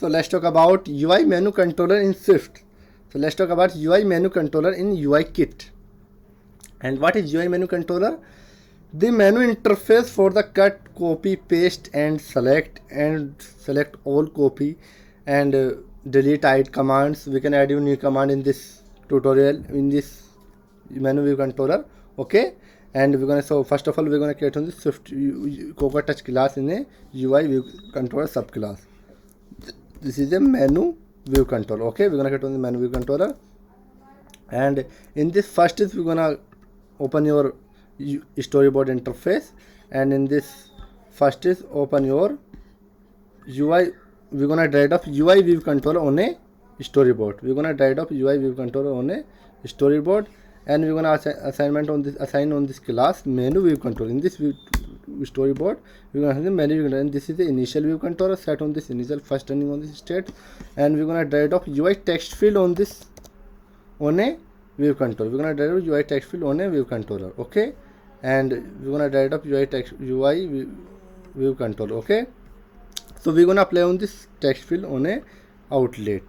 So let's talk about UI menu controller in Swift. So let's talk about UI menu controller in UIKit. And what is UI menu controller? The menu interface for the cut, copy, paste, and select all copy and delete hide commands. We can add a new command in this tutorial in this menu view controller. Okay, and we're gonna, so first of all we're gonna create on the Swift Cocoa Touch class in a UI view controller subclass. This is a menu view controller. Okay, we're gonna create on the menu view controller, and in this first is we're gonna open your storyboard interface, and in this first is open your UI. We're gonna drag up UI view controller on a storyboard. We're gonna drag up UI view controller on a storyboard, and we're gonna assign on this class menu view controller. In this storyboard we're gonna have the menu view controller, and this is the initial view controller set on this initial first running on this state, and we're gonna drag up UI text field on this on a view controller. We're gonna drag up UI text field on a view controller. Okay, and we're gonna drag up UI view controller. Okay, so we're gonna apply on this text field on a outlet.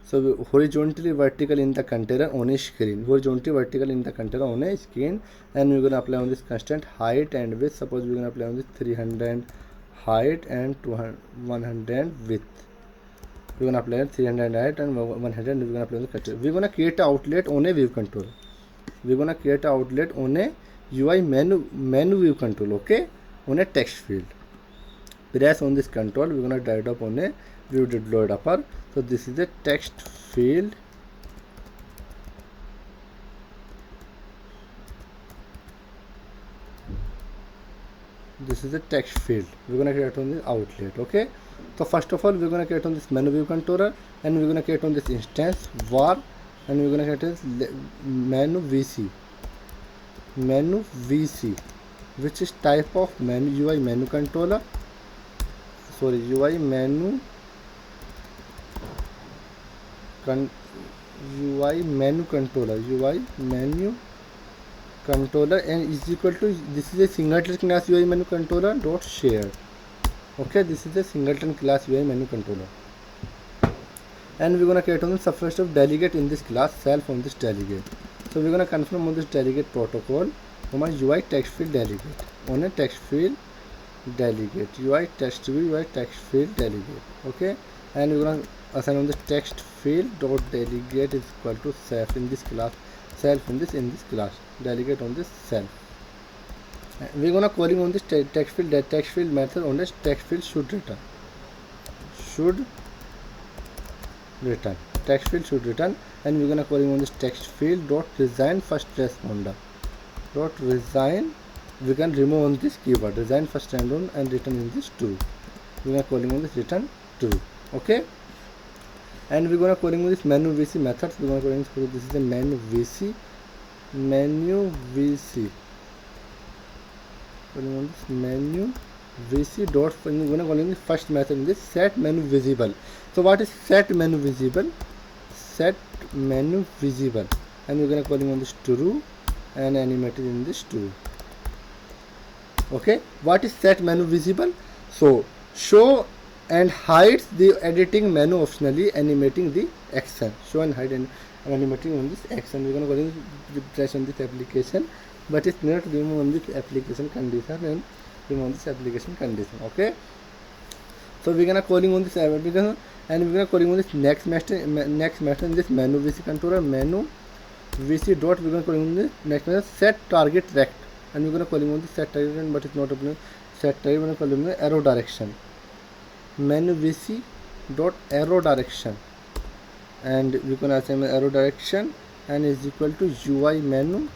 So horizontally vertical in the container on a screen, horizontally vertical in the container on a screen, and we're gonna apply on this constant height and width. Suppose we're gonna apply on this 300 height and 100 width. We're gonna apply 300 height and 100. We're gonna apply on the container. We're gonna create an outlet on a view controller. We're gonna create an outlet on a UI menu view controller. Okay, on a text field. Press on this control. We're gonna drag up on a view deployed upper. So this is the text field. This is the text field. We're gonna create on the outlet. Okay, so first of all we're gonna create on this menu view controller, and we're gonna create on this instance var, and we're gonna create this menu vc, which is type of UI menu controller. Sorry, UI menu controller, and is equal to, this is a singleton class UI menu controller dot shared. Okay, this is a singleton class UI menu controller, and we're gonna create on the subset of delegate in this class self on this delegate. So we're gonna confirm on this delegate protocol on my UI text field delegate on a text field delegate UI text field delegate. Okay, and we're gonna assign on the text field dot delegate is equal to self in this class, self in this class, delegate on this self. And we're gonna calling on this text field method on this text field should return text field should return, and we're gonna calling on this text field dot resign first responder dot resign. We can remove on this keyword resign first responder and return in this true. We're gonna calling on this return true. Okay, and we're gonna calling on this menu vc methods. We're gonna calling this is the menu vc calling on this menu vc dot, we're gonna calling the first method in this set menu visible. So what is set menu visible? And we're gonna calling on this true and animated in this true. Okay, what is set menu visible? So show and hides the editing menu optionally animating the action. Show and hide and animating on this action. We're gonna go in press on this application, but it's not remove on this application condition and remove this application condition. Okay, so we're gonna calling on this application, and we're gonna calling on this next method in this menu vc controller menu vc dot. We're gonna calling on this next method set target rect, and we're gonna calling on this set target, but it's not opening set target. We're gonna calling on the arrow direction menu vc dot arrow direction, and we're gonna assign arrow direction and is equal to UI menu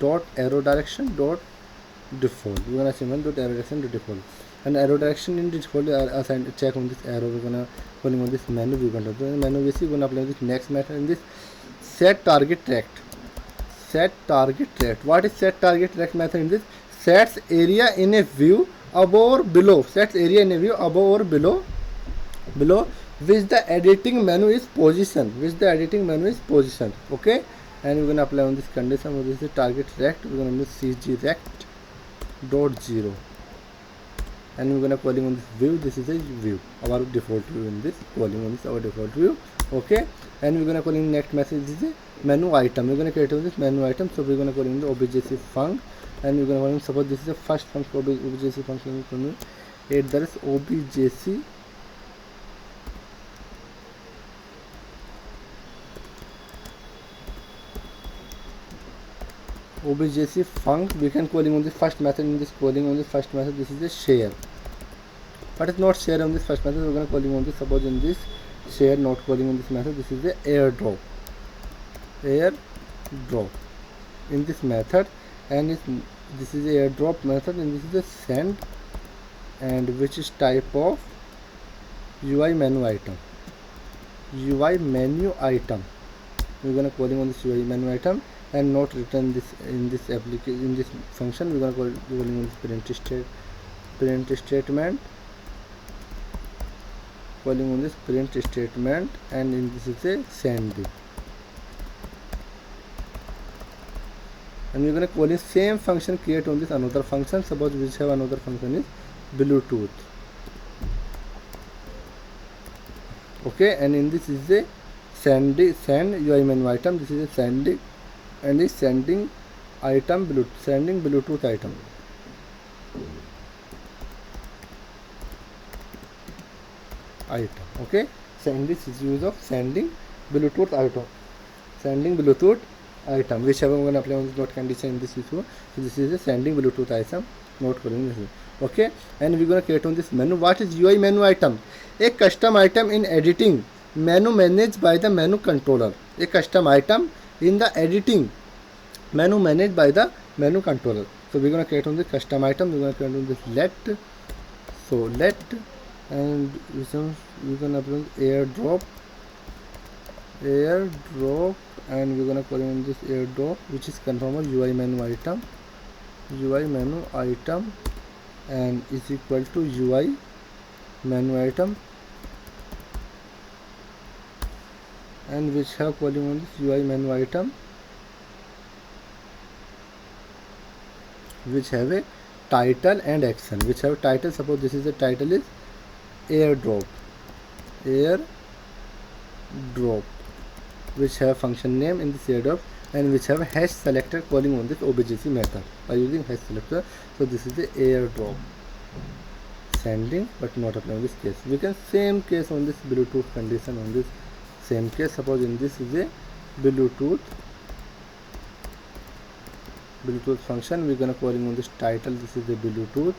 dot arrow direction dot default. We're gonna assign dot arrow direction to default, and arrow direction in default assign check on this arrow. We're gonna calling on this menu view control. So menu vc, we're gonna apply this next method in this set target rect. What is set target rect method in this? Sets area in a view above or below. Sets area in a view above or below which the editing menu is positioned. Okay, and we're gonna apply on this condition. This is target rect. We're gonna use CG rect dot 0, and we're gonna calling on this view. This is a view, our default view in this, calling on this our default view. Okay, and we're gonna calling next message. This is a menu item. We're gonna create this menu item. So we're gonna calling the objc func, and we're gonna calling, suppose this is the first function, objc function. There is objc objc func. We can calling on the first method. In this calling on the first method, this is a share, but it's not share on this first method. We're gonna calling on this, suppose in this share, not calling on this method. This is the airdrop in this method, and this is the airdrop method, and this is the send, and which is type of UI menu item. We're gonna calling on this UI menu item, and not return this in this application, in this function. We're gonna calling on this print statement, calling on this print statement, and in this is a send. And we're gonna call this same function, create on this another function. Suppose we have another function is Bluetooth. Okay, and in this is a send UI menu item. This is a sending, and is sending item Bluetooth, sending Bluetooth item. Okay, so in this is use of sending Bluetooth item, whichever one apply on this not condition in this issue. So this is a sending Bluetooth item, not calling this. Okay, and we're gonna create on this menu. What is UI menu item? A custom item in editing menu managed by the menu controller. A custom item in the editing menu managed by the menu controller. So we're gonna create on the custom item. We're gonna create on this let, and we're gonna apply airdrop, and we're gonna call in this airdrop, which is confirm UI menu item, and is equal to UI menu item, and which have calling on this UI menu item, which have a title and action, which have title. Suppose this is the title is airdrop, which have function name in this airdrop, and which have a hash selector calling on this objc method by using hash selector. So this is the airdrop sending, but not applying this case. We can same case on this Bluetooth condition on this same case. Suppose in this is a Bluetooth function. We're gonna calling on this title. This is the Bluetooth,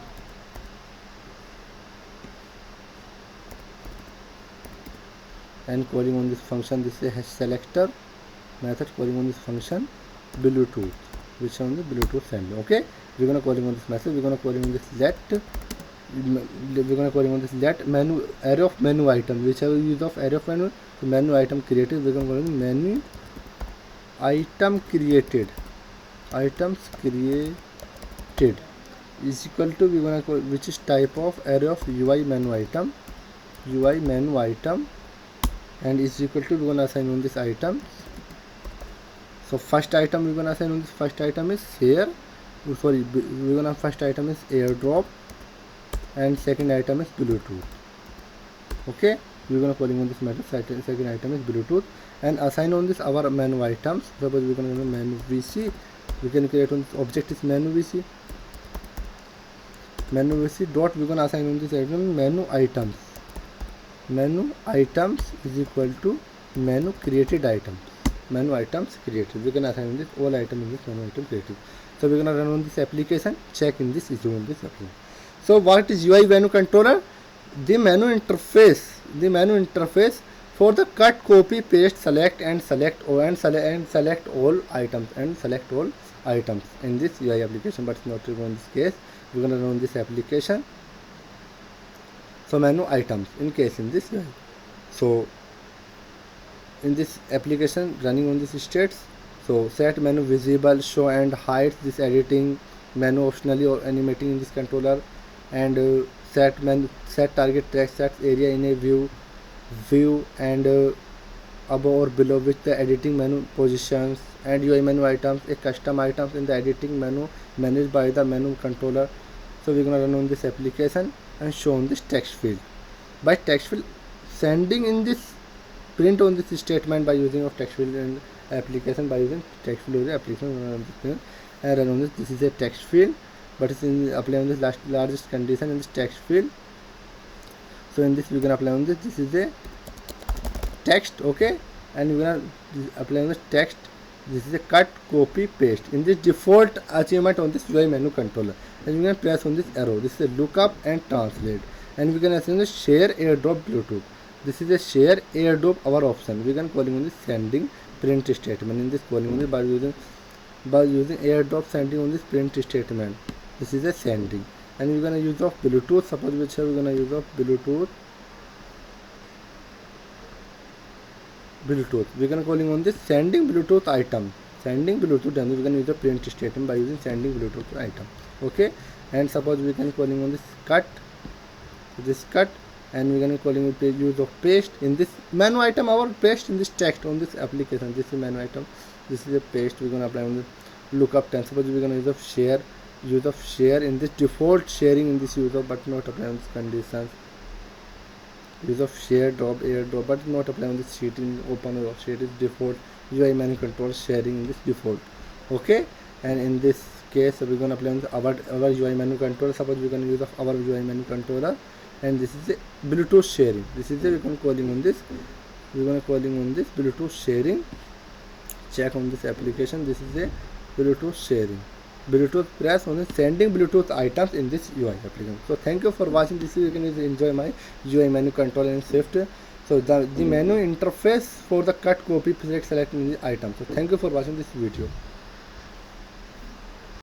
and calling on this function. This is a hash selector method calling on this function Bluetooth, which on the Bluetooth send. Okay, we're gonna calling on this method. We're gonna calling on this let menu array of menu item, which have use of array of menu. So menu item created, we're gonna calling menu item created, items created is equal to, we're gonna call, which is type of array of UI menu item, and is equal to, we're gonna assign on this item. So first item we're gonna assign on this first item is share, we're gonna first item is airdrop, and second item is Bluetooth. Okay, we're gonna calling on this method. Second item is Bluetooth, and assign on this our menu items. Suppose we're gonna menu VC. We can create on this object is menu VC dot, we're gonna assign on this item menu items is equal to menu created items, we're gonna assign on this all item in this menu item created. So we're gonna run on this application, check in this issue on this application. So what is UI menu controller? The menu interface for the cut, copy, paste, select all items in this UI application, but not in this case. We're gonna run this application. So menu items in case in this UI. So in this application running on this states. So set menu visible, show and hide this editing menu optionally or animating in this controller, and set target text, set area in a view, and above or below which the editing menu positions, and UI menu items, a custom items in the editing menu managed by the menu controller. So we're gonna run on this application and show on this text field. By text field, sending in this print on this statement by using of text field and application, by using text field application and run on this. This is a text field, but it's in apply on this largest condition in this text field. So in this we can apply on this. This is a text, okay, and we're gonna apply on this text. This is a cut, copy, paste in this default achievement on this UI menu controller, and we can press on this arrow. This is a lookup and translate, and we can assign the share airdrop Bluetooth. This is a share airdrop our option. We can calling on this sending print statement. In this calling on this by using airdrop sending on this print statement. This is a sending, and we're gonna use of Bluetooth. Suppose which we're gonna use of Bluetooth. We're gonna calling on this sending Bluetooth item. Sending Bluetooth, and we're gonna use the print statement by using sending Bluetooth item. Okay, and suppose we can calling on this cut. And we're gonna calling with the use of paste in this menu item. Our paste in this text on this application. This is menu item. This is a paste. We're gonna apply on the lookup 10. Suppose we're gonna use of share in this default sharing in this use of, but not apply on this conditions. Use of share drop airdrop, but not apply on this sheet in open or sheet is default UI menu control sharing in this default. Okay, and in this case we're gonna apply on the our UI menu controller. Suppose we're gonna use of our UI menu controller, and this is a Bluetooth sharing. This is a we're gonna calling on this. We're gonna calling on this Bluetooth sharing. Check on this application. This is a Bluetooth sharing. Bluetooth press on the sending Bluetooth items in this UI application. So thank you for watching this. You can enjoy my UI menu controller in Swift. So the menu interface for the cut, copy, select in the item. So thank you for watching this video.